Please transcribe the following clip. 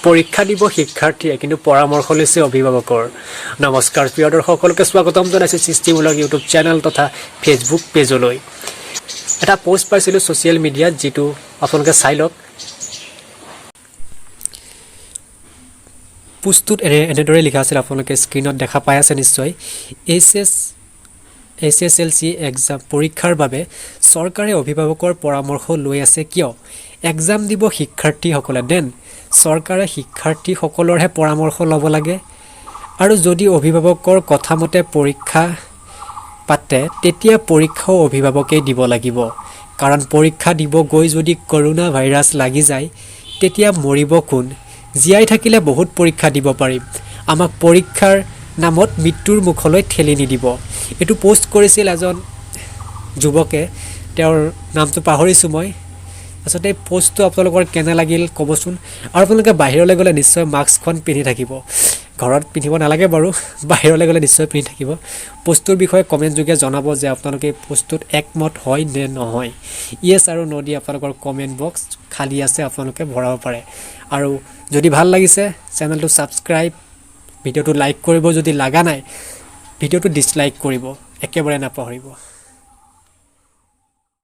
পৰীক্ষা দিব শিক্ষাৰ্থীয়ে কিন্তু পৰামৰ্শ লৈছে অভিভাৱকৰ। নমস্কাৰ প্ৰিয় দৰ্শক সকলোকে স্বাগতম জনাইছোঁ সৃষ্টিমূলক ইউটিউব চেনেল তথা ফেচবুক পেজলৈ। এটা পোষ্ট পাইছিলোঁ ছ'চিয়েল মিডিয়াত, যিটো আপোনালোকে চাই লওক। পোষ্টটোত এনেদৰে লিখা আছিল, আপোনালোকে স্ক্ৰীণত দেখা পাই আছে নিশ্চয়। SSLC এক্সাম পৰীক্ষাৰ বাবে চৰকাৰে অভিভাৱকৰ পৰামৰ্শ লৈ আছে কিয়? এক্সাম দিব শিক্ষাৰ্থীসকলে দেন চৰকাৰে শিক্ষাৰ্থীসকলৰহে পৰামৰ্শ ল'ব লাগে, আৰু যদি অভিভাৱকৰ কথামতে পৰীক্ষা পাতে তেতিয়া পৰীক্ষাও অভিভাৱকেই দিব লাগিব। কাৰণ পৰীক্ষা দিব গৈ যদি কৰোণা ভাইৰাছ লাগি যায় তেতিয়া মৰিব কোন? জীয়াই থাকিলে বহুত পৰীক্ষা দিব পাৰিম, আমাক পৰীক্ষাৰ নামত মৃত্যুৰ মুখলৈ ঠেলি নিদিব। এইটো পোষ্ট কৰিছিল এজন যুৱকে, তেওঁৰ নামটো পাহৰিছোঁ মই। আচলতে এই পোষ্টটো আপোনালোকৰ কেনে লাগিল ক'বচোন। আৰু আপোনালোকে বাহিৰলৈ গ'লে নিশ্চয় মাস্কখন পিন্ধি থাকিব। ঘৰত পিন্ধিব নালাগে বাৰু, বাহিৰলৈ গ'লে নিশ্চয় পিন্ধি থাকিব। পোষ্টটোৰ বিষয়ে কমেণ্ট যোগে জনাব যে আপোনালোকে এই পোষ্টটোত একমত হয় নে নহয়। ইয়েছ আৰু ন' দি আপোনালোকৰ কমেণ্ট বক্স খালী আছে, আপোনালোকে ভৰাব পাৰে। আৰু যদি ভাল লাগিছে চেনেলটো ছাবস্ক্ৰাইব, ভিডিঅ'টো লাইক কৰিব, যদি লগা নাই ভিডিঅ'টো ডিছলাইক কৰিব, একেবাৰে নাপাহৰিব।